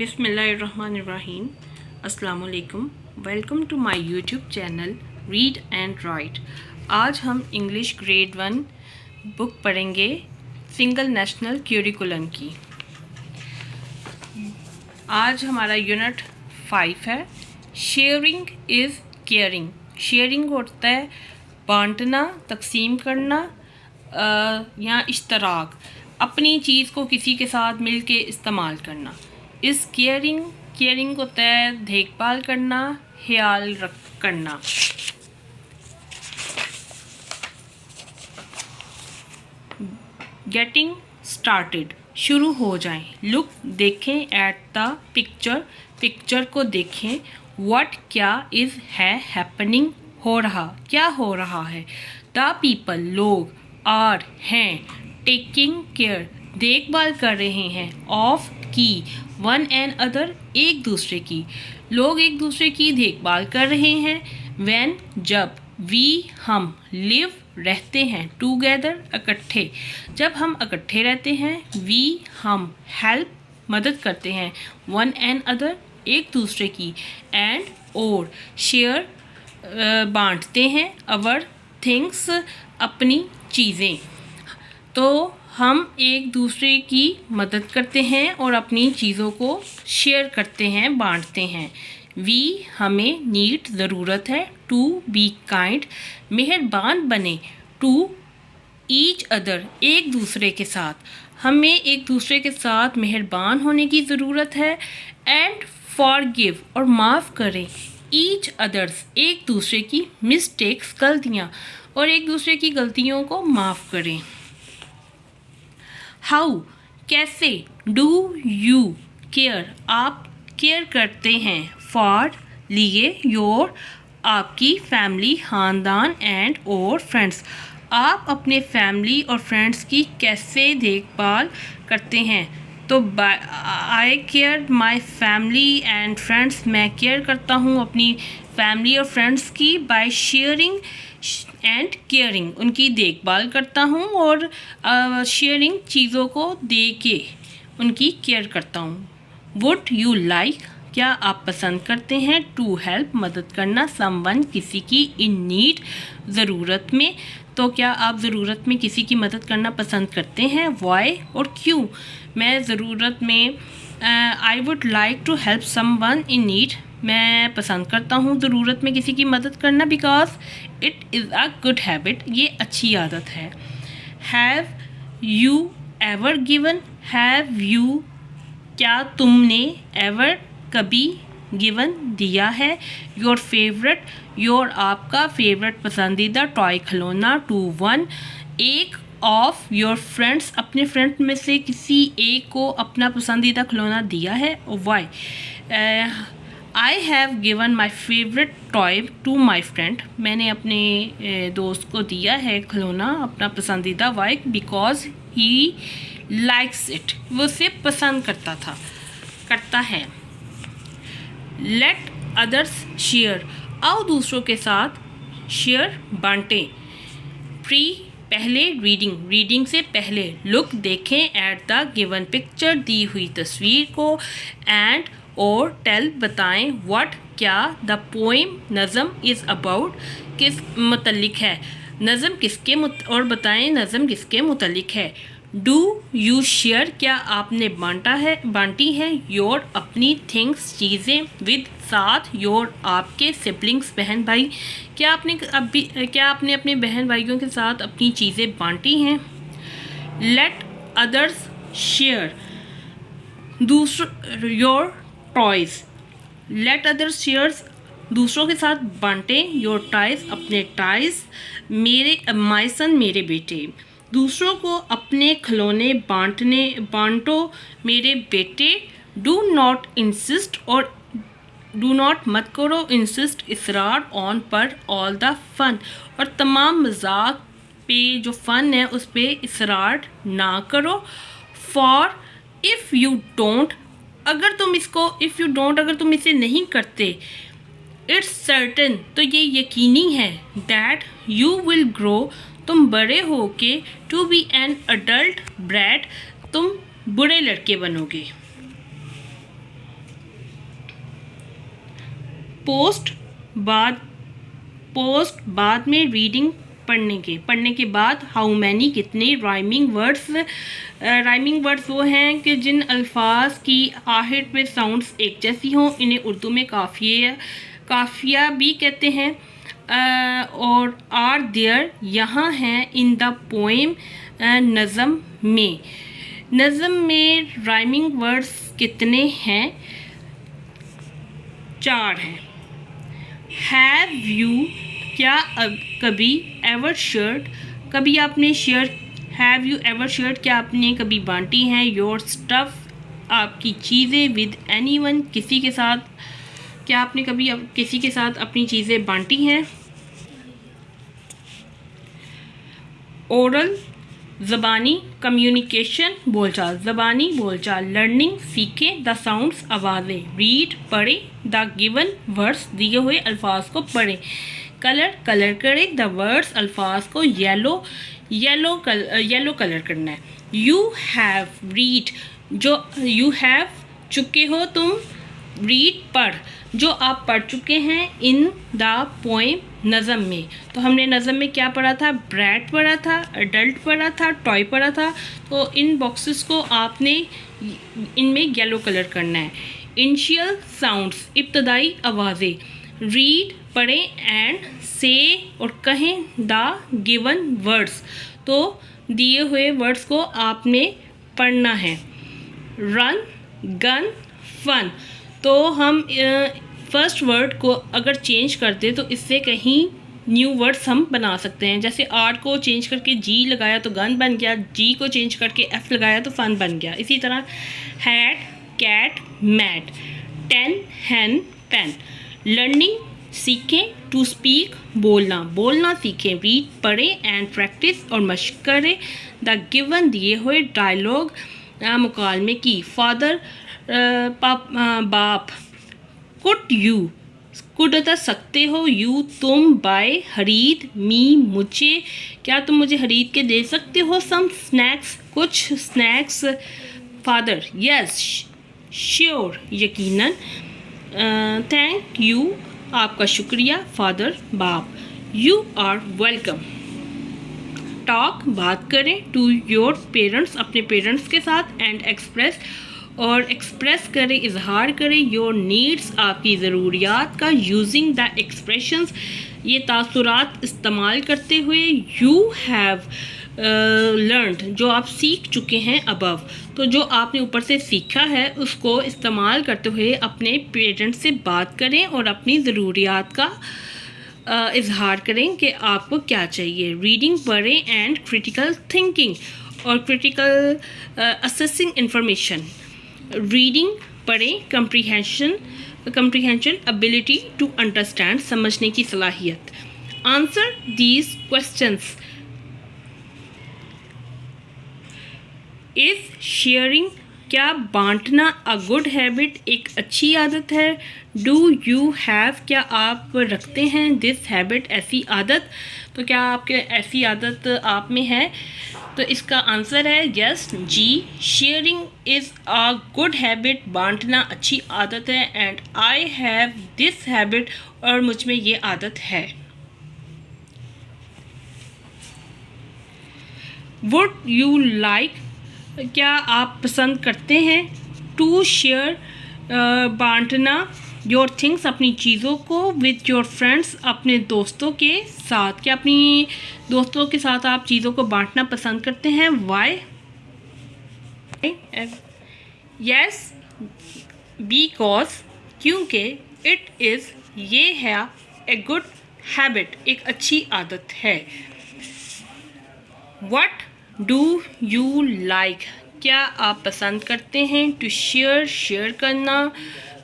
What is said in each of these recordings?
बिस्मिल्लाहिर्रहमानिर्रहीम। अस्सलाम वालेकुम। Welcome to my YouTube channel read and write. आज हम इंग्लिश ग्रेड 1 बुक पढ़ेंगे सिंगल नेशनल करिकुलम की। आज हमारा यूनिट 5 है। Sharing is caring. शेयरिंग होता है बांटना, तकसीम करना या इश्तराक, अपनी चीज़ को किसी के साथ मिल के इस्तेमाल करना। इस केयरिंग होता है देखभाल करना, ख्याल करना। गेटिंग स्टार्टेड, शुरू हो जाएं। लुक, देखें। एट द पिक्चर को देखें। व्हाट, क्या। इज़, है। हैपनिंग, हो रहा, क्या हो रहा है। द पीपल, लोग। आर, हैं। टेकिंग केयर, देखभाल कर रहे हैं। ऑफ, की। वन एंड अदर, एक दूसरे की। लोग एक दूसरे की देखभाल कर रहे हैं। व्हेन, जब। वी, हम। लिव, रहते हैं। टूगेदर, इकट्ठे, जब हम इकट्ठे रहते हैं। वी, हम। हेल्प, मदद करते हैं। वन एंड अदर, एक दूसरे की। एंड, और। शेयर, बांटते हैं। अवर थिंग्स, अपनी चीज़ें। तो हम एक दूसरे की मदद करते हैं और अपनी चीज़ों को शेयर करते हैं, बांटते हैं। वी, हमें। नीड, ज़रूरत है। टू, बी काइंड, मेहरबान बने। टू ईच अदर, एक दूसरे के साथ, हमें एक दूसरे के साथ मेहरबान होने की ज़रूरत है। एंड फॉरगिव, और माफ़ करें। ईच अदर्स, एक दूसरे की। मिस्टेक्स, गलतियाँ, और एक दूसरे की गलतियों को माफ़ करें। हाउ, कैसे। डू यू केयर, आप केयर करते हैं। फॉर, लिए। योर, आपकी। फैमिली, खानदान। एंड, और फ्रेंड्स, आप अपने फैमिली और फ्रेंड्स की कैसे देखभाल करते हैं। तो I care my family and friends, मैं केयर करता हूँ अपनी फैमिली और फ्रेंड्स की। बाय शेयरिंग एंड केयरिंग, उनकी देखभाल करता हूँ और शेयरिंग, चीज़ों को दे के उनकी केयर करता हूँ। वुड यू लाइक, क्या आप पसंद करते हैं। टू हेल्प, मदद करना। समवन, किसी की। इन नीड, ज़रूरत में, तो क्या आप ज़रूरत में किसी की मदद करना पसंद करते हैं। वाई, और क्यों। मैं ज़रूरत में, I would like to help someone in need, मैं पसंद करता हूँ ज़रूरत में किसी की मदद करना। Because it is a good habit, ये अच्छी आदत है। Have you ever given, have you, क्या तुमने। एवर, कभी। गिवन, दिया है। योर फेवरेट, योर, आपका। फेवरेट, पसंदीदा। टॉय, खिलौना। टू, वन, एक। ऑफ योर फ्रेंड्स, अपने फ्रेंड में से किसी एक को अपना पसंदीदा खिलौना दिया है। Why, I have given my favourite toy to my friend, मैंने अपने दोस्त को दिया है खिलौना अपना पसंदीदा। Why, because he likes it, वो उसे पसंद करता है। लेट अदर्स शेयर, आओ दूसरों के साथ शेयर, बांटें। प्री, पहले। रीडिंग से पहले। लुक, देखें। एट द गिवन पिक्चर, दी हुई तस्वीर को। एंड, और। टेल, बताएं। व्हाट, क्या। द पोएम, नज़म। इज़ अबाउट, किस मुतल्लिक है। नज़म किसके और बताएं नज़म किसके मुतल्लिक है। डू यू शेयर, क्या आपने बांटी है। योर, अपनी। थिंग्स, चीज़ें। विद, साथ। योर, आपके। सिबलिंग्स, बहन भाई, क्या आपने अपने बहन भाइयों के साथ अपनी चीज़ें बांटी हैं। Let others share, your toys. Let others shares, दूसरों के साथ बांटें। योर टॉयज़, अपने टॉयज़। माय सन, मेरे बेटे। दूसरों को अपने खिलौने बांटो, मेरे बेटे। डू नॉट इंसिस्ट, और डू नॉट, मत करो। Insist, Israr. ऑन, पर। ऑल द फन, और तमाम मजाक पे जो फ़न है उस पे इसरार ना करो। फॉर, इफ़ यू डोंट, अगर तुम इसे नहीं करते। इट्स सर्टन, तो ये यकीनी है। दैट यू विल ग्रो, तुम बड़े हो के। To be an adult brat, तुम बुरे लड़के बनोगे। पोस्ट बाद में रीडिंग पढ़ने के बाद हाउ मैनी कितने राइमिंग वर्ड्स वो हैं कि जिन अल्फाज की आखिर में साउंड्स एक जैसी हों, इन्हें उर्दू में काफिया भी कहते हैं। और आर देयर यहाँ हैं इन द पोएम नज़म में राइमिंग वर्ड्स कितने हैं? 4 हैं। हैव यू क्या कभी ever shared have you ever shared क्या आपने कभी बांटी हैं? योर स्टफ आपकी चीज़ें विद एनीवन किसी के साथ क्या आपने कभी किसी के साथ अपनी चीज़ें बांटी हैं? ओरल ज़बानी कम्युनिकेशन बोलचाल लर्निंग सीखें द साउंड्स आवाज़ें रीड पढ़ें द गिवन वर्ड्स दिए हुए अल्फाज को पढ़ें कलर करें द वर्ड्स अल्फाज को येलो कलर करना है। यू हैव रीड जो यू हैव चुके हो तुम रीड पढ़ जो आप पढ़ चुके हैं इन द पोएम नज़म में। तो हमने नज़म में क्या पढ़ा था? ब्रैड पढ़ा था, अडल्ट पढ़ा था, टॉय पढ़ा था। तो इन बॉक्सेस को आपने इनमें येलो कलर करना है। इनिशियल साउंड्स इब्तदाई आवाज़ें रीड पढ़ें एंड से और कहें द गिवन वर्ड्स तो दिए हुए वर्ड्स को आपने पढ़ना है। रन गन फन तो हम फर्स्ट वर्ड को अगर चेंज कर दे तो इससे कहीं न्यू वर्ड्स हम बना सकते हैं। जैसे आर को चेंज करके जी लगाया तो गन बन गया, जी को चेंज करके एफ लगाया तो फन बन गया। इसी तरह हैट कैट मैट 10 हैन पेन लर्निंग सीखें टू स्पीक बोलना सीखें रीड पढ़ें एंड प्रैक्टिस और मशक करें द गिवन दिए हुए डायलॉग मुकालमे की फादर बाप कुड होता सकते हो यू तुम बाय खरीद मी मुझे क्या तुम मुझे खरीद के दे सकते हो सम स्नैक्स कुछ स्नैक्स फादर यस श्योर यकीनन थैंक यू आपका शुक्रिया फादर बाप यू आर वेलकम टॉक बात करें टू योर पेरेंट्स अपने पेरेंट्स के साथ एंड एक्सप्रेस करें इजहार करें योर नीड्स आपकी ज़रूरियात का यूजिंग द एक्सप्रेशंस ये तासुरात इस्तेमाल करते हुए यू हैव लर्नड जो आप सीख चुके हैं अबव तो जो आपने ऊपर से सीखा है उसको इस्तेमाल करते हुए अपने पेरेंट्स से बात करें और अपनी ज़रूरियात का इजहार करें कि आपको क्या चाहिए। रीडिंग पढ़ें एंड क्रिटिकल थिंकिंग और क्रिटिकल असेसिंग इंफॉर्मेशन रीडिंग पढ़ें कंप्रीहेंशन एबिलिटी टू अंडरस्टैंड समझने की सलाहियत। Answer these questions is sharing क्या बांटना अ गुड हैबिट एक अच्छी आदत है? डू यू हैव क्या आप रखते हैं दिस हैबिट ऐसी आदत तो क्या आपके ऐसी आदत आप में है? तो इसका आंसर है यस जी sharing is a good habit बांटना अच्छी आदत है and I have this habit और मुझ में ये आदत है। वुड यू लाइक क्या आप पसंद करते हैं? टू शेयर बांटना योर थिंग्स अपनी चीज़ों को विद योर फ्रेंड्स अपने दोस्तों के साथ क्या अपनी दोस्तों के साथ आप चीज़ों को बांटना पसंद करते हैं? वाई? यस बिकॉज क्योंकि इट इज़ ये है ए गुड हैबिट एक अच्छी आदत है। व्हाट डू यू लाइक क्या आप पसंद करते हैं? टू शेयर करना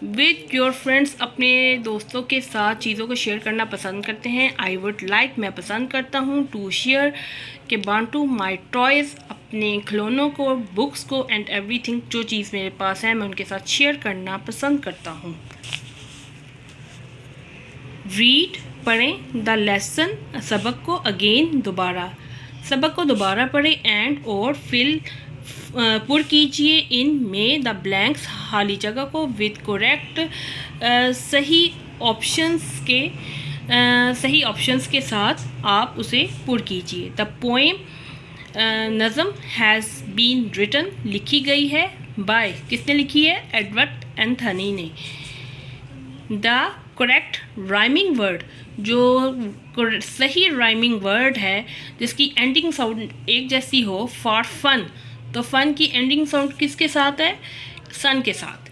विद योर फ्रेंड्स अपने दोस्तों के साथ चीज़ों को शेयर करना पसंद करते हैं। आई वुड लाइक मैं पसंद करता हूँ। टू शेयर के बांटू माई टॉयज़ अपने खिलौनों को बुक्स को एंड एवरीथिंग जो चीज़ मेरे पास है मैं उनके साथ शेयर करना पसंद करता हूँ। रीड पढ़ें द लेसन सबक को अगेन सबक को दोबारा पढ़ें एंड और फिल पुर कीजिए इन में द ब्लैंक्स खाली जगह को विद करेक्ट सही ऑप्शंस के सही ऑप्शंस के साथ आप उसे पुर कीजिए। द पोएम नज़म हैज़ बीन रिटन, लिखी गई है, बाय, किसने लिखी है? एडवर्ड एंथनी ने। द करेक्ट राइमिंग वर्ड, जो सही राइमिंग वर्ड है जिसकी एंडिंग साउंड एक जैसी हो, फॉर फन, तो फन की एंडिंग साउंड किसके साथ है? सन के साथ।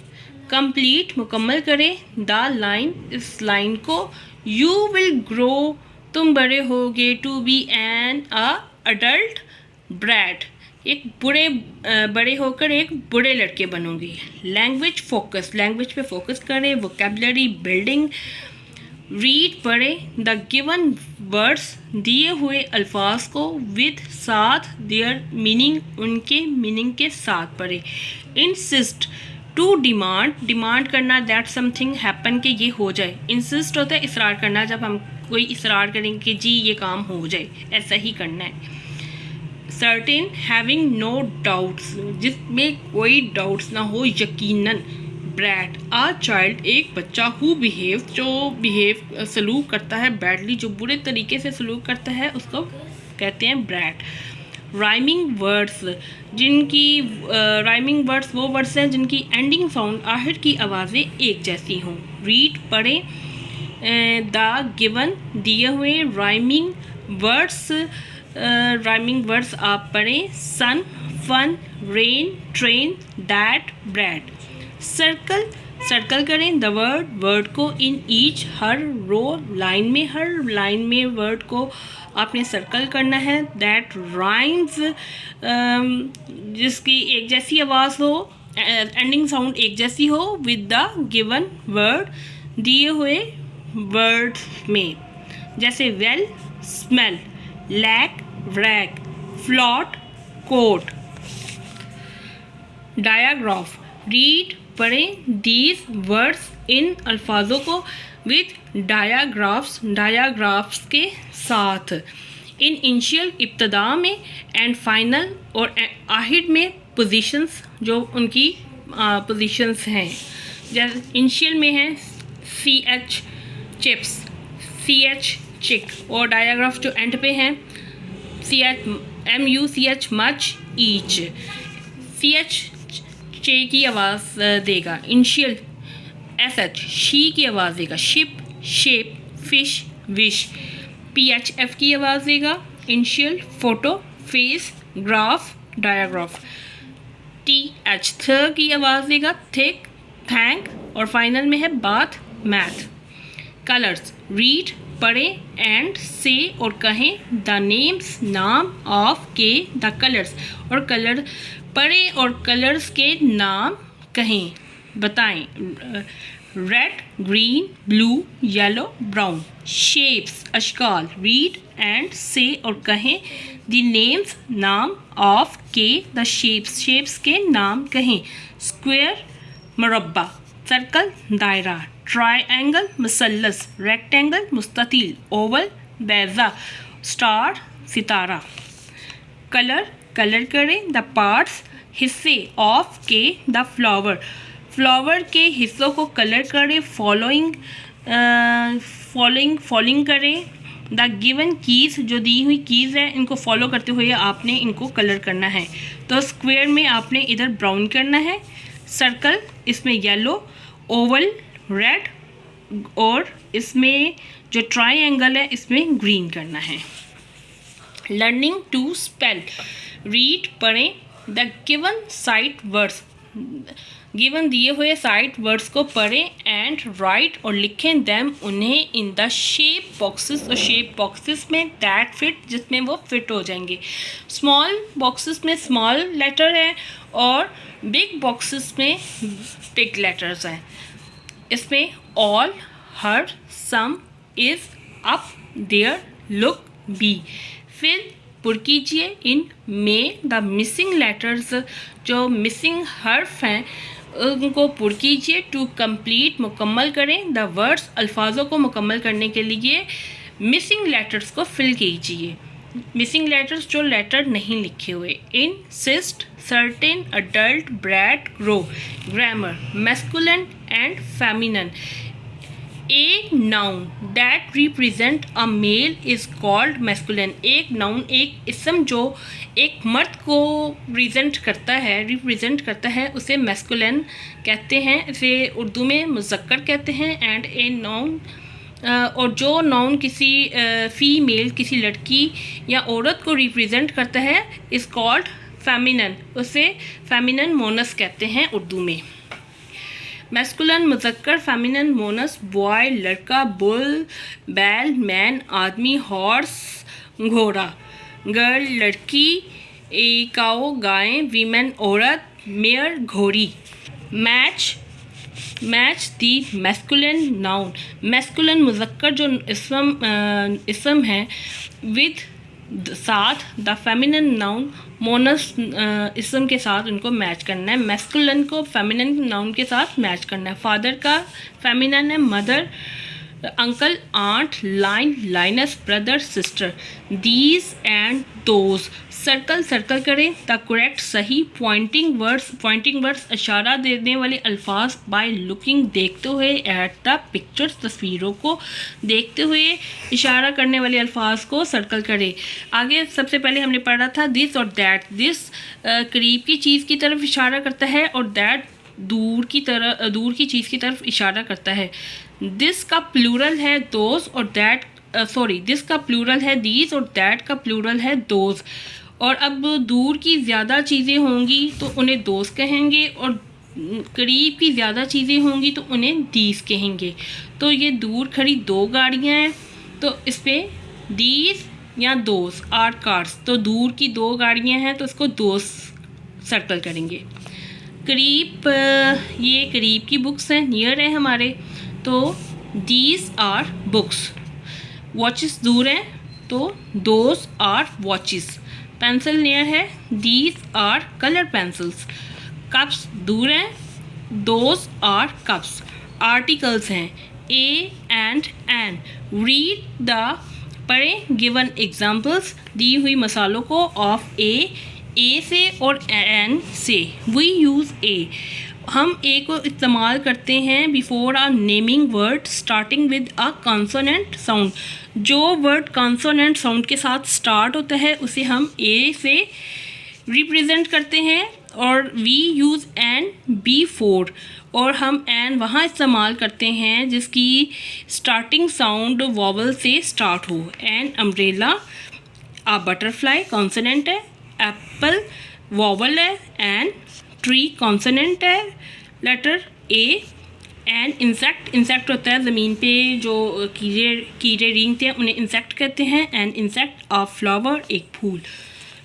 कंप्लीट, मुकम्मल करें, द लाइन, इस लाइन को, यू विल ग्रो, तुम बड़े होगे, to be an adult brat, एक बड़े होकर एक बुरे लड़के बनोगे। लैंग्वेज फोकस, लैंग्वेज पे फोकस करें। वोकेबलरी बिल्डिंग, रीड, पढ़े, द गिवन वर्ड्स, दिए हुए अल्फाज को, विद, साथ, देयर मीनिंग, उनके मीनिंग के साथ पढ़े। इंसिस्ट, टू डिमांड, डिमांड करना, दैट समथिंग हैपन, के ये हो जाए। इंसिस्ट होता है इसरार करना, जब हम कोई इसरार करेंगे कि जी ये काम हो जाए, ऐसा ही करना है। सर्टेन, हैविंग नो डाउट्स, जिसमें कोई डाउट्स ना हो, यकीनन। ब्रैड, आ चाइल्ड, एक बच्चा, हु बिहेव, जो सलूक करता है बैडली, जो बुरे तरीके से सलूक करता है उसको कहते हैं ब्रैड। राइमिंग वर्ड्स, जिनकी राइमिंग वर्ड्स वो वर्ड्स हैं जिनकी एंडिंग साउंड, आखिर की आवाज़ें एक जैसी हों। रीड, पढ़ें, द गिवन, दिए हुए, राइमिंग वर्ड्स आप पढ़ें। Sun, fun, rain, train, that, bread. Circle, circle करें द वर्ड को, in each, her row, line में, हर लाइन में वर्ड को आपने सर्कल करना है। दैट राइम्स, जिसकी एक जैसी आवाज़ हो, एंडिंग साउंड एक जैसी हो, विद द गिवन वर्ड, दिए हुए वर्ड में, जैसे well, smell, lack, rack, float, coat. Digraph, read, पढ़ें, दीज वर्ड्स, इन अल्फाजों को, विद डायाग्राफ्स, डायाग्राफ्स के साथ। इन इनिशियल, इब्तदा में, एंड फाइनल, और आखिर में पोजीशंस, जो उनकी पोजीशंस हैं। जैसे इनिशियल में है CH चिप्स, CH चिक, और डायाग्राफ जो एंड पे हैं MUCH मच, ईच। CH चे की आवाज़ देगा। इनिशियल SH शी की आवाज़ देगा। Ship, shape, fish, wish. PHF की आवाज़ देगा। Initial, photo, face, graph, digraph. TH थ की आवाज़ देगा। थिक, थैंक, और फाइनल में है बाथ, मैथ। कलर्स, रीड, पढ़ें, एंड से, और कहें, द नेम्स, नाम, ऑफ, के, द कलर्स, और कलर पढ़ें और कलर्स के नाम कहें, बताएं। Red, green, blue, yellow, brown. Shapes, अशकाल, रीड एंड से, और कहें, द नेम्स, नाम, ऑफ, के, द शेप्स, शेप्स के नाम कहें। स्क्वायर, मुरब्बा। सर्कल, दायरा। ट्रायंगल, मुसल्लस। रेक्टेंगल, मुस्ततील। ओवल, बैज़ा। स्टार, सितारा। कलर, कलर करें, द पार्ट्स, हिस्से, ऑफ, के, द फ्लावर, फ्लावर के हिस्सों को कलर करें। फॉलोइंग करें। द गिवन कीज़, जो दी हुई कीज़ है इनको फॉलो करते हुए आपने इनको कलर करना है। तो स्क्वायर में आपने इधर ब्राउन करना है, सर्कल इसमें येलो, ओवल रेड, और इसमें जो ट्रायंगल है इसमें ग्रीन करना है। लर्निंग टू स्पेल, रीड, पढ़ें, the given sight words, given दिए हुए साइट वर्ड्स को पढ़ें, एंड राइट, और लिखें देम, उन्हें, इन द शेप बॉक्सेस, और शेप बॉक्सेस में, दैट फिट, जिसमें वो फिट हो जाएंगे। स्मॉल बॉक्सेस में स्मॉल लेटर है और बिग बॉक्सेस में बिग लेटर्स हैं। इसमें all, her, some, is, up, there, look, be. फिर पुर कीजिए इन में द मिसिंग लेटर्स, जो मिसिंग हर्फ हैं उनको पुर कीजिए। टू कंप्लीट, मुकम्मल करें, द वर्ड्स, अल्फाजों को मुकम्मल करने के लिए मिसिंग लेटर्स को फिल कीजिए। मिसिंग लेटर्स, जो लेटर नहीं लिखे हुए। Insist, certain, adult, brat, grow. Grammar, masculine and feminine. A noun that represent a male is called masculine. एक नाउन, एक इसम जो एक मर्द को रिप्रेजेंट करता है उसे मैस्कुलिन कहते हैं। इसे उर्दू में मुज़क्कर कहते हैं। एंड ए नाउन और जो नाउन किसी फीमेल, किसी लड़की या औरत को रिप्रेजेंट करता है इज़ कॉल्ड फेमिनन। उसे फेमिनन मोनस कहते हैं उर्दू में। मैस्कुलिन मुज़क्कर, फेमिनन मोनस, बॉय लड़का, बुल बैल, मैन आदमी, हॉर्स घोड़ा, गर्ल लड़की, काओ गाय, वीमेन औरत, मेयर घोड़ी। मैच दी मैस्कुलिन नाउन, मैस्कुलिन मुज़क्कर जो इसम है विद साथ द फेमिनिन नाउन मोनस इसम के साथ उनको मैच करना है। मैस्कुलिन को फेमिनिन नाउन के साथ मैच करना है। फादर का फेमिनिन है mother, uncle aunt, lion lioness, brother sister. These and those, circle करें द करेक्ट सही पॉइंटिंग वर्ड्स इशारा देने वाले अल्फाज बाय लुकिंग देखते हुए एट द पिक्चर्स, तस्वीरों को देखते हुए इशारा करने वाले अल्फाज को सर्कल करें। आगे सबसे पहले हमने पढ़ा था दिस और दैट। दिस करीब की चीज़ की तरफ इशारा करता है और दैट दूर की चीज़ की तरफ इशारा करता है। दिस का प्लूरल है दोज और दैट, दिस का प्लूरल है दीज और दैट का प्लूरल है दोज। और अब दूर की ज़्यादा चीज़ें होंगी तो उन्हें दोज कहेंगे और करीब की ज़्यादा चीज़ें होंगी तो उन्हें दीज कहेंगे। तो ये दूर खड़ी दो गाड़ियाँ हैं तो इस पर दीज या दोज आर कार्स। तो दूर की दो गाड़ियाँ हैं तो इसको दोज सर्कल करेंगे। करीब, ये करीब की बुक्स हैं, नियर है हमारे, तो दीज आर बुक्स। वॉचेस दूर हैं तो those are watches. Pencil near है, these are colour pencils. Cups दूर हैं, दोज आर कप्स। आर्टिकल्स हैं A and an. Read the, पढ़ें गिवन एग्जाम्पल्स, दी हुई मिसालों को ऑफ ए से और एन से। वी यूज़ ए, हम ए को इस्तेमाल करते हैं before a naming word starting with a consonant sound. जो वर्ड कॉन्सोनेंट साउंड के साथ स्टार्ट होता है उसे हम ए से रिप्रेजेंट करते हैं। और वी यूज़ एन बिफोर, और हम एन वहाँ इस्तेमाल करते हैं जिसकी स्टार्टिंग साउंड वॉवल से स्टार्ट हो। An umbrella, a butterfly consonant है, एप्पल वॉवल है, एंड ट्री कॉन्सोनेंट है, लेटर ए। एंड इंसेक्ट होता है ज़मीन पे जो कीड़े रेंगते हैं उन्हें इंसेक्ट कहते हैं। एंड इंसेक्ट अ फ्लावर, एक फूल।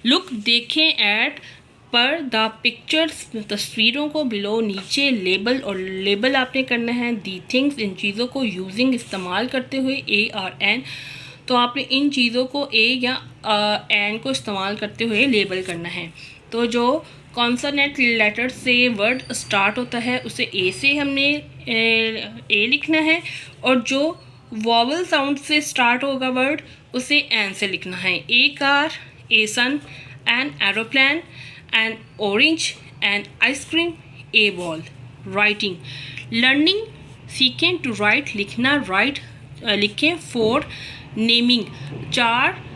लुक, देखें, एट, पर, द पिक्चर्स, तस्वीरों को, बिलो, नीचे, लेबल, और लेबल आपने करना है दी थिंग्स, इन चीज़ों को, यूजिंग, इस्तेमाल करते हुए ए और एन। तो आपने इन चीज़ों को ए या एन को इस्तेमाल करते हुए लेबल करना है। तो जो कॉन्सोनेंट लेटर से वर्ड स्टार्ट होता है उसे ए से हमने ए लिखना है, और जो वॉवल साउंड से स्टार्ट होगा वर्ड उसे एन से लिखना है। A car, a sun, an aeroplane, an orange, an ice cream, a ball. Writing, learning, सीखें, टू राइट, लिखना, राइट, लिखें। फोर, नेमिंग, चार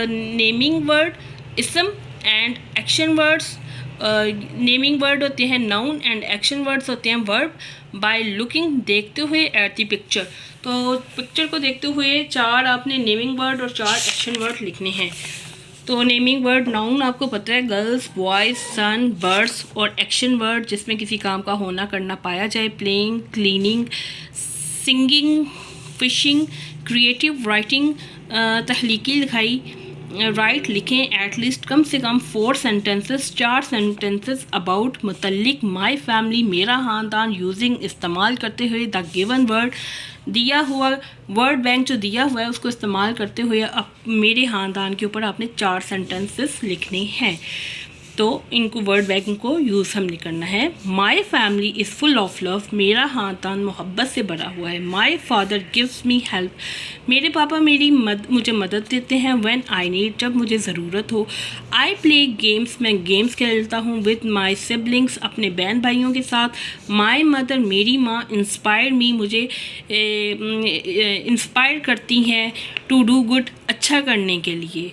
नेमिंग वर्ड, इसम and action words. Naming word होते हैं नाउन एंड एक्शन वर्ड्स होते हैं वर्ब। बाय लुकिंग, देखते हुए, एट द पिक्चर। तो पिक्चर को देखते हुए चार आपने नेमिंग वर्ड और चार एक्शन वर्ड लिखने हैं। तो नेमिंग वर्ड नाउन आपको पता है गर्ल्स, बॉयज़, सन, बर्ड्स, और एक्शन वर्ड जिसमें किसी काम का होना करना पाया जाए, playing, cleaning, singing, fishing, creative, writing, तख्लीकी लिखाई, राइट, लिखें, एटलीस्ट कम से कम 4 सेंटेंसेस, 4 सेंटेंसेस अबाउट, मुतल्लिक, माई फैमिली, मेरा ख़ानदान, यूजिंग, इस्तेमाल करते हुए, द गिवन वर्ड, दिया हुआ वर्ड बैंक जो दिया हुआ है उसको इस्तेमाल करते हुए अब मेरे ख़ानदान के ऊपर आपने 4 सेंटेंसेस लिखने हैं। तो इनको वर्ड बैग को यूज़ हमने करना है। My family is full of love, मेरा ख़ानदान मोहब्बत से भरा हुआ है। My father gives me help, मेरे पापा मुझे मदद देते हैं। व्हेन आई नीड, जब मुझे ज़रूरत हो। आई प्ले गेम्स, मैं गेम्स खेलता हूँ। विद माई सिबलिंग्स, अपने बहन भाइयों के साथ। माई मदर, मेरी माँ। इंस्पायर मी, मुझे इंस्पायर करती हैं। टू डू गुड, अच्छा करने के लिए।